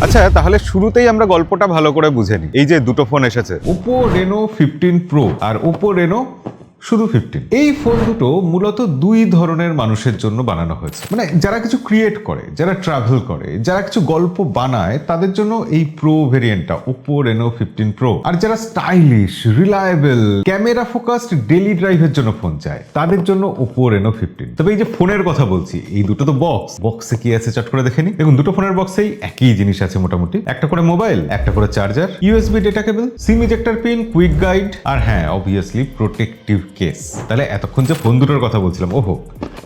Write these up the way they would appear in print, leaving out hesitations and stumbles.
আচ্ছা, তাহলে শুরুতেই আমরা গল্পটা ভালো করে বুঝে নিই। এই যে দুটো ফোন এসেছে, Oppo Reno 15 Pro আর Oppo Reno শুধু 15। এই ফোন দুটো মূলত দুই ধরনের মানুষের জন্য বানানো হয়েছে। মানে যারা কিছু ক্রিয়েট করে, যারা ট্রাভেল করে, যারা কিছু গল্প বানায়, তাদের জন্য এই প্রো ভেরিয়েন্টটা Oppo Reno 15 Pro। আর যারা stylish, reliable, camera focused daily ড্রাইভের জন্য ফোন চায়, তাদের জন্য Oppo Reno 15। তবে এই যে ফোনের কথা বলছি, এই দুটো তো বক্সে কি আছে চট করে দেখে নি। দেখুন, দুটো ফোনের বক্সেই একই জিনিস আছে মোটামুটি। একটা করে মোবাইল, একটা করে charger, USB data cable, SIM ejector pin, quick guide, আর হ্যাঁ অবভিয়াসলি প্রোটেক্টিভ কেস। তাহলে এতক্ষণ যে ফোন দুটোর কথা বলছিলাম, ওহো,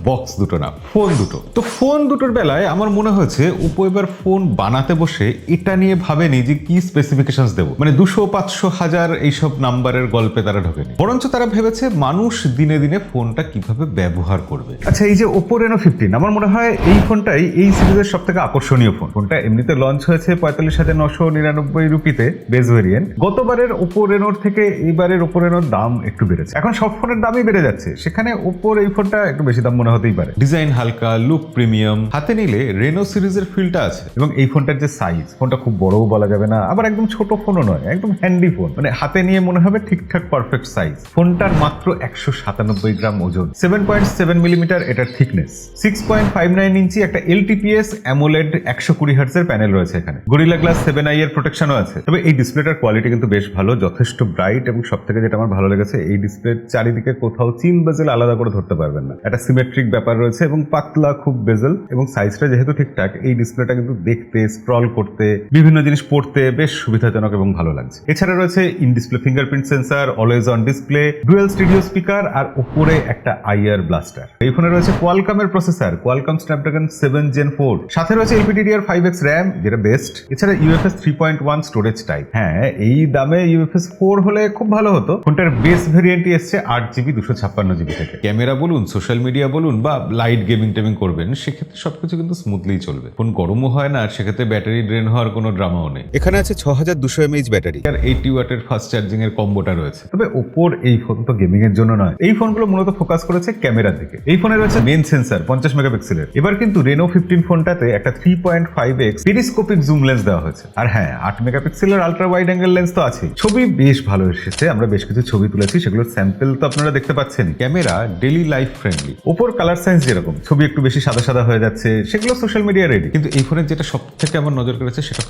বক্স দুটো না, ফোন দুটো। তো ফোন দুটোর বেলায় আমার মনে হয়েছে Oppo এবার ফোন বানাতে বসে এটা নিয়ে ভাবেনি যে কি স্পেসিফিকেশনস দেবো। মানে 200, 500, 1000 এইসব নাম্বারের গল্পে তারা ঢোকেনি, বরঞ্চ তারা ভেবেছে মানুষ দিনে দিনে ফোনটা কিভাবে ব্যবহার করবে। আচ্ছা, এই যে Oppo Reno 15, আমার মনে হয় এই ফোনটাই এই সিরিজের সব থেকে আকর্ষণীয় ফোন। ফোনটা এমনিতে লঞ্চ হয়েছে 45,999 রুপিতে বেস ভেরিয়েন্ট। গতবারের Oppo Reno থেকে এইবারের Oppo Renoর দাম একটু বেড়েছে। এখন সব ফোনের দামই বেড়ে যাচ্ছে, সেখানে Oppoর এই ফোনটা একটু বেশি দাম মনে হতেই পারে। ডিজাইন হালকা, লুক প্রিমিয়াম, হাতে নিলে রেনো সিরিজের ফিলটা আছে। এবং এই ফোনটার যে সাইজ, ফোনটা খুব বড়ও বলা যাবে না, আবার একদম ছোট ফোনও নয়, একদম হ্যান্ডি ফোন। মানে হাতে নিয়ে মনে হবে ঠিকঠাক পারফেক্ট সাইজ। ফোনটার মাত্র 197 গ্রাম ওজন, 7.7 মিলিমিটার এটার থিকনেস, 6.59 ইঞ্চি একটা LTPS অ্যামোলেড 120 হার্টজের প্যানেল রয়েছে এখানে। গরিলা গ্লাস 7i এর প্রোটেকশনও আছে। তবে এই ডিসপ্লেটার কোয়ালিটি কিন্তু বেশ ভালো, যথেষ্ট ব্রাইট, এবং সবথেকে যেটা আমার ভালো লেগেছে, এই ডিসপ্লের চারিদিকে কোথাও চিল বেজেল আলাদা করে ধরতে পারবেন না। একটা সিমেট্রিক ব্যাপার রয়েছে এবং পাতলা খুব বেজেল, এবং সাইজটা যেহেতু ঠিকঠাক, এই ডিসপ্লেটা কিন্তু দেখতে, স্ক্রল করতে, বিভিন্ন জিনিস পড়তে বেশ সুবিধাজনক এবং ভালো লাগছে। এছাড়া রয়েছে in display fingerprint sensor, always on display, dual stereo speaker, আর উপরে একটা IR ব্লাস্টার। এই ফোনে রয়েছে কোয়ালকমের প্রসেসর, কোয়ালকম স্ন্যাপড্রাগন 7 Gen 4, সাথে রয়েছে LPDDR5X RAM, যেটা বেস্ট। এছাড়া UFS 3.1 স্টোরেজ টাইপ। হ্যাঁ, এই দামে UFS 4 হলে খুব ভালো হতো। ফোনটার বেস ভেরিয়েন্টই এসছে 8GB 256GB থেকে। ক্যামেরা বলুন, সোশ্যাল মিডিয়া বলুন, বা লাইট গেমিং টেমিং করবেন, সেক্ষেত্রে সবকিছু কিন্তু স্মুথলি চলবে। ফোন গরমও হয় না, আর সেক্ষেত্রে ব্যাটারি ড্রেন হওয়ার কোনো ড্রামাও নেই। এখানে আছে 6200 mAh ব্যাটারি, আর 80 ওয়াটের ফাস্ট চার্জিং এর কম্বোটা রয়েছে। তবে Oppoর এই ফোন তো গেমিং এর জন্য নয়, এই ফোনগুলো মূলত ফোকাস করেছে ক্যামেরার দিকে। এই ফোনে রয়েছে মেন সেন্সর 50 মেগাপিক্সেলের। এবার কিন্তু Reno 15 ফোনটাতে একটা 3.5x পেরিস্কোপিক জুম লেন্স দেওয়া হয়েছে, আর হ্যাঁ 8 মেগাপিক্সেলের আলট্রা ওয়াইড অ্যাঙ্গেল লেন্স তো আছে। ছবি বেশ ভালো এসেছে, আমরা বেশ কিছু ছবি তুলেছি, সেগুলোর স্যাম্পল তো আপনারা দেখতে পাচ্ছেন। Camera daily life friendly. Oppoর কালার সায়েন্স যেরকম, ছবি একটু বেশি সাদা সাদা হয়ে যাচ্ছে, সেগুলো সোশ্যাল মিডিয়া রেডি। কিন্তু এই ফোনের যেটা সব থেকে আমার নজর করেছে সেটা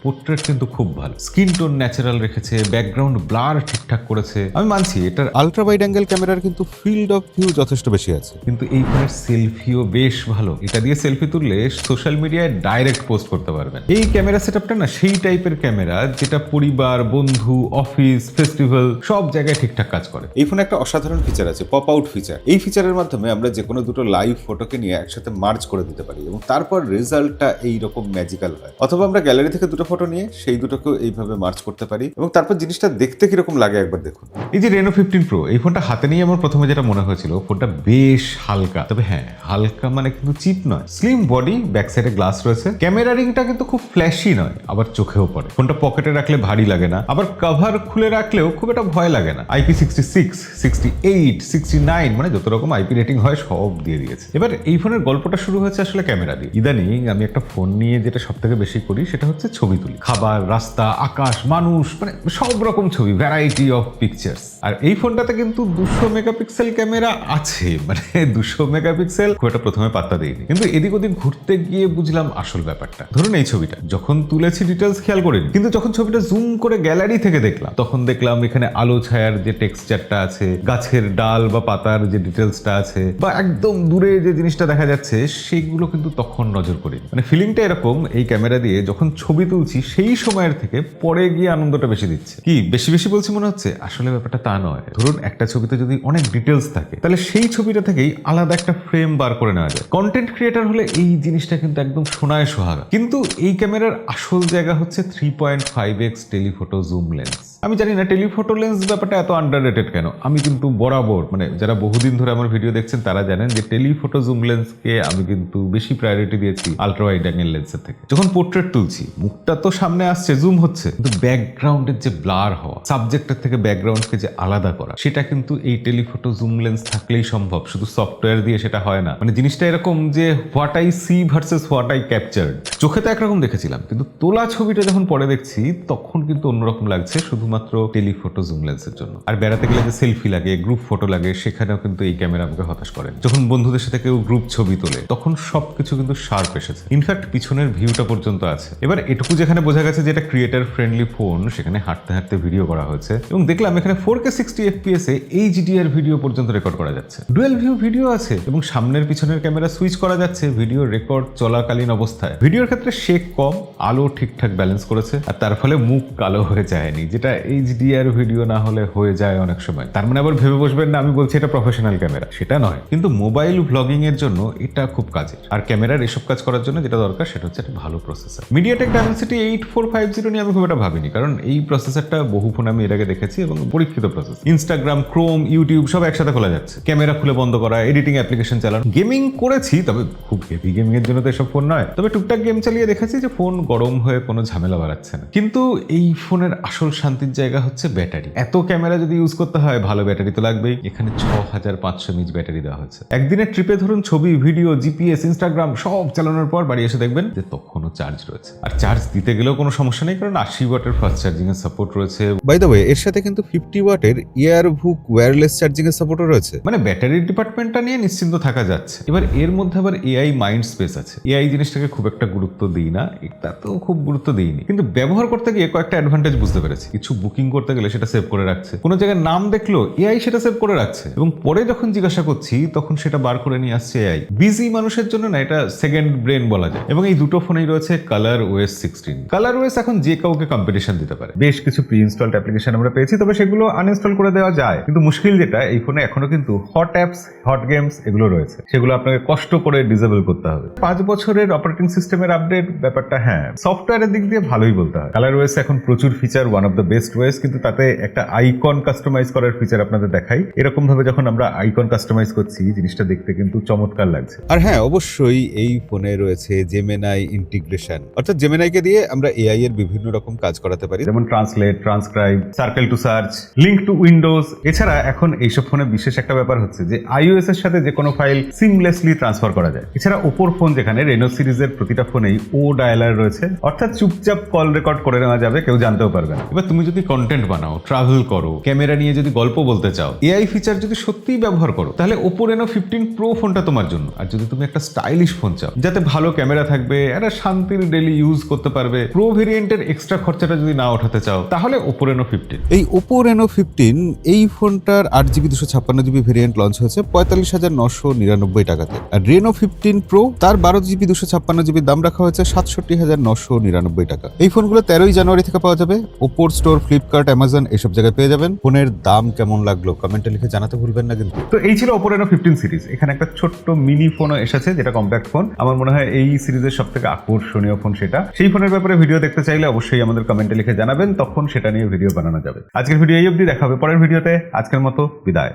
পোর্ট্রেট কিন্তু খুব ভালো। স্কিন টোন ন্যাচারাল রেখেছে, ব্যাকগ্রাউন্ড ব্লার ঠিকঠাক করেছে। আমি মানছি এটার আলট্রা ওয়াইড অ্যাঙ্গেল ক্যামেরার কিন্তু ফিল্ড অফ ভিউ যথেষ্ট বেশি আছে, কিন্তু এই ফোনের সেলফিও বেশ ভালো। এটা দিয়ে সেলফি তুললে সোশ্যাল মিডিয়ায় ডাইরেক্ট পোস্ট করতে পারবেন। এই ক্যামেরা সেটআপটা না সেই টাইপের ক্যামেরা যেটা পরিবার, বন্ধু, অফিস, ফেস্টিভ্যাল সব জায়গায় ঠিকঠাক কাজ করে। এই ফোনে একটা অসাধারণ ফিচার আছে, পপ আউট ফিচার। এই ফিচারের মাধ্যমে আমরা যে কোনো দুটো লাইভ ফটোকে নিয়ে একসাথে মার্জ করে দিতে পারি, এবং তারপর রেজাল্টটা এইরকম ম্যাজিক্যাল হয়। অথবা আমরা গ্যালারি থেকে দুটো ফটো নিয়ে সেই দুটোকেও এইভাবে মার্জ করতে পারি, এবং তারপর জিনিসটা দেখতে কিরকম লাগে একবার দেখুন। এই যে Reno 15 Pro, এই ফোনটা হাতে নিয়ে আমার প্রথমে যেটা মনে হয়েছিল, ফোনটা বেশ হালকা। তবে হ্যাঁ, হালকা মানে কিন্তু চিপ নয়। স্লিম বডি, ব্যাক সাইডে গ্লাস রয়েছে। ক্যামেরা রিংটা কিন্তু খুব ফ্ল্যাশি নয়, আবার চোখেও পড়ে। ফোনটা পকেটে রাখলে ভারী লাগে না, আবার কভার খুলে রাখলেও খুব একটা ভয় লাগে না। IP66, 68, 69 মানে যত রকম IP রেটিং হয় সব দিয়ে দিয়েছে। এবার এই ফোনের গল্পটা শুরু হয়েছে আসলে ক্যামেরা দিয়ে। ইদানিং আমি একটা ফোন নিয়ে যেটা সব থেকে বেশি করি সেটা হচ্ছে ছবি তুলি। খাবার, রাস্তা, আকাশ, মানুষ, মানে সব রকম ছবি, ভ্যারাইটি অফ পিকচার্স। আর এই ফোনটাতে কিন্তু 200 মেগাপিক্সেল ক্যামেরা আছে, মানে 200 মেগাপিক্সেল খুব একটা প্রথমে পাত্তা দেয়নি, কিন্তু এদিক ওদিক ঘুরতে গিয়ে বুঝলাম আসল ব্যাপারটা। ধরুন এই ছবিটা যখন তুলেছি ডিটেলস খেয়াল করিনি, কিন্তু যখন ছবিটা জুম করে গ্যালারি থেকে দেখলাম, তখন দেখলাম এখানে আলো ছায়ার যে টেক্সচারটা আছে, গাছের ডাল বা পাতার যে ডিটেলসটা আছে, বা একদম দূরে যে জিনিসটা দেখা যাচ্ছে, সেগুলো কিন্তু তখন নজর করি। মানে ফিলিংটা এরকম, এই ক্যামেরা দিয়ে যখন ছবি তুলছি সেই সময়ের থেকে পরে গিয়ে আনন্দটা বেশি দিচ্ছে। কি বেশি বেশি বলছি মনে হচ্ছে? আসলে ব্যাপারটা তা নয়। ধরুন একটা ছবিতে যদি অনেক ডিটেলস থাকে, তাহলে সেই ছবিটা থেকেই আলাদা একটা ফ্রেম বার করে নেওয়া যায়। কন্টেন্ট ক্রিয়েটর হলে এই জিনিসটা কিন্তু একদম সোনায় সোহাগা। কিন্তু এই ক্যামেরার আসল জায়গা হচ্ছে 3.5x টেলিফোটো জুম লেন্স। আমি জানি না টেলিফটো লেন্স ব্যাপারটা এত আন্ডাররেটেড কেন। আমি কিন্তু বরাবর মানে যারা বহুদিন ধরে আমার ভিডিও দেখছেন তারা জানেন যে টেলিফটো জুম লেন্সকে আমি কিন্তু বেশি প্রায়োরিটি দিয়েছি আলট্রা ওয়াইড অ্যাঙ্গেল লেন্সের থেকে। যখন পোর্ট্রেট তুলছি মুখটা তো সামনে আসছে, জুম হচ্ছে, কিন্তু ব্যাকগ্রাউন্ডের যে ব্লার হওয়া, সাবজেক্টের থেকে ব্যাকগ্রাউন্ডকে যে আলাদা করা, সেটা কিন্তু এই টেলিফটো জুম লেন্স থাকলেই সম্ভব। শুধু সফটওয়্যার দিয়ে সেটা হয় না। মানে জিনিসটা এরকম যে what I see versus what I captured. চোখে তো একরকম দেখেছিলাম, কিন্তু তোলা ছবিটা যখন পরে দেখছি তখন কিন্তু অন্যরকম লাগছে শুধুমাত্র টেলিফটো জুম লেন্সের জন্য। আর বেড়াতে গেলে যে সেলফি লাগে, গ্রুপ ফটো লাগে, সেখানেও কিন্তু এই ক্যামেরা আমাকে হতাশ করে। যখন বন্ধুদের সাথে কেউ গ্রুপ ছবি তোলে তখন সবকিছু কিন্তু শার্প এসেছে, ইনফ্যাক্ট পিছনের ভিউটা পর্যন্ত আছে। এবার এটুকু যেখানে বোঝা গেছে যে এটা ক্রিয়েটার ফ্রেন্ডলি ফোন, সেখানে হাঁটতে হাঁটতে ভিডিও করা হয়েছে এবং দেখলাম এখানে 4K 60 FPS এ HDR ভিডিও পর্যন্ত রেকর্ড করা যাচ্ছে। ডুয়াল ভিউ ভিডিও আছে এবং সামনের পিছনের ক্যামেরা সুইচ করা যাচ্ছে ভিডিও রেকর্ড চলাকালীন অবস্থায়। ভিডিওর ক্ষেত্রে শেক কম, আলো ঠিকঠাক ব্যালেন্স করেছে, আর তার ফলে মুখ কালো হয়ে যায়নি, যেটা HDR ভিডিও না হলে হয়ে যায় অনেক সময়। তার মানে আবার ভেবে বসবেন না আমি বলছি এটা প্রফেশনাল ক্যামেরা, সেটা নয়। কিন্তু মোবাইল ব্লগিং এর জন্য এটা খুব কাজের। আর ক্যামেরার এসব কাজ করার জন্য যেটা দরকার সেটা হচ্ছে একটা ভালো প্রসেসর। MediaTek Dimensity 8450 নিয়ে আমি খুব একটা ভাবিনি, কারণ এই প্রসেসরটা বহু ফোনে আমি এর আগে দেখেছি এবং পরীক্ষিত প্রসেস। ইনস্টাগ্রাম, ক্রোম, ইউটিউব সব একসাথে খোলা যাচ্ছে, ক্যামেরা খুলে বন্ধ করা, এডিটিং অ্যাপ্লিকেশন চালানো। গেমিং করেছি, তবে খুব হেভি গেমিং এর জন্য তো এসব ফোন নয়, তবে টুকটাক গেম চালিয়ে দেখেছি যে ফোন গরম হয়ে কোনো ঝামেলা বাড়াচ্ছে না। কিন্তু এই ফোনের আসল শান্তির জায়গা হচ্ছে ব্যাটারি। এত ক্যামেরা যদি ইউজ করতে হয় ভালো ব্যাটারি তো লাগবেই। এখানে 6500 mAh ব্যাটারি দেওয়া হয়েছে। একদিনের ট্রিপে ধরুন ছবি, ভিডিও, জিপিএস, ইনস্টাগ্রাম সব চালানোর পর বাড়ি এসে দেখবেন যে তখনও চার্জ রয়েছে। আর চার্জ দিতে গেলেও কোনো সমস্যা নেই, কারণ 80 ওয়াটের ফাস্ট চার্জিং এর সাপোর্ট রয়েছে। বাই দ্য ওয়ে, এর সাথে কিন্তু 50 ওয়াটের ইয়ারভুক ওয়্যারলেস চার্জিং এর সাপোর্টও রয়েছে। মানে ব্যাটারির ডিপার্টমেন্টটা নিয়ে নিশ্চিন্ত থাকা যাচ্ছে। এবার এর মধ্যে আবার এআই মাইন্ড স্পেস আছে। এআই জিনিসটাকে খুব একটা গুরুত্ব দিই না, এটা তো খুব গুরুত্ব দিইনি, কিন্তু ব্যবহার করতে গিয়ে কয়েকটা অ্যাডভান্টেজ বুঝতে পেরেছি। কিছু বুকিং করতে গেলে সেটা সেভ করে রাখছে, কোনো জায়গায় নাম দেখলো এআই সেটা সেভ করে রাখছে, এবং পরে যখন জিজ্ঞাসা করছি তখন সেটা বার করে নিয়ে আসছে এআই। বিজি মানুষের জন্য না এটা সেকেন্ড ব্রেন বলা যায়। এবং এই দুটো ফোনেই রয়েছে ColorOS 16। ColorOS এখন যে কাউকে কম্পিটিশন দিতে পারে। বেশ কিছু প্রি ইনস্টলড অ্যাপ্লিকেশন আমরা পেয়েছি, তবে সেগুলো আনইনস্টল করে দেওয়া যায়। কিন্তু মুশকিল যেটা, এই ফোনে এখনো কিন্তু হট অ্যাপস, হট গেমস এগুলো রয়েছে, সেগুলো আপনাকে কষ্ট করে ডিসেবল করতে হবে। 5 বছরের অপারেটিং সিস্টেমের আপডেট ব্যাপারটা হ্যাঁ সফটওয়্যারের দিক দিয়ে ভালোই বলতে হয়। ColorOS এখন প্রচুর feature, one of the best ways, কিন্তু তাতে একটা আইকন কাস্টমাইজ করার ফিচার আপনাদের দেখাই। এরকম ভাবে যখন আমরা আইকন কাস্টমাইজ করছি জিনিসটা দেখতে কিন্তু চমৎকার লাগছে। আর হ্যাঁ, অবশ্যই এই ফোনে রয়েছে জেমিনাই ইন্টিগ্রেশন, অর্থাৎ জেমিনাইকে দিয়ে আমরা এআই এর বিভিন্ন রকম কাজ করাতে পারি, যেমন translate, transcribe, circle to search, link to Windows. এছাড়া এখন এইসব ফোনে বিশেষ একটা ব্যাপার হচ্ছে যে iOS এর সাথে যে কোনো ফাইল সিমলেসলি ট্রান্সফার করা যায়। এছাড়া ওপোর ফোন যেখানে রেনো সিরিজের প্রতিটা ফোনেই ও ডায়ালার রয়েছে, অর্থাৎ চুপচাপ কল রেকর্ড করে নেওয়া যাবে, কেউ জানতেও পারবে না। এবার তুমি যদি কন্টেন্ট বানাও, ট্রাভেল করো, ক্যামেরা নিয়ে যদি গল্প বলতে চাও, এআই ফিচার যদি সত্যিই ব্যবহার করো, তাহলে ওপো রেনো 15 প্রো ফোনটা তোমার জন্য। আর যদি তুমি একটা স্টাইলিশ ফোন চাও যাতে ভালো ক্যামেরা থাকবে, একটা শান্তির ডেলি ইউজ করতে পারবে, প্রো ভেরিয়েন্টের এক্সট্রা খরচাটা যদি না ওঠাতে চাও, তাহলে ওপো রেনো 15। এই ওপো রেনো 15 এই ফোনটার 8GB 256GB ভেরিয়েন্ট লঞ্চ হয়েছে 45,999 টাকাতে। আর রেনো 15 প্রো তার 12GB 256GB দাম রাখা হয়েছে 67,999 টাকা। এই ফোনগুলো 13ই জানুয়ারি থেকে পাওয়া যাবে। ওপোর স্টোর, ফ্লিপকার্ট, অ্যামাজন এসব জায়গায় পেয়ে যাবেন। ফোনের দাম কেমন লাগলো কমেন্টে লিখে জানাতে ভুলবেন না কিন্তু। তো এই ছিল ওপো রেনো 15 সিরিজ। এখানে একটা ছোট্ট মিনি ফোনও এসেছে যেটা কম্প্যাক্ট ফোন। আমার মনে হয় এই সিরিজের সব থেকে আকর্ষণীয় ফোন সেটা। সেই ফোনের ব্যাপারে ভিডিও দেখতে চাইলে অবশ্যই আমাদের কমেন্টে লিখে জানাবেন, তখন সেটা নিয়ে ভিডিও বানানো যাবে। আজকের ভিডিও এই অবধি, দেখা হবে পরের ভিডিওতে। আজকের মতো বিদায়।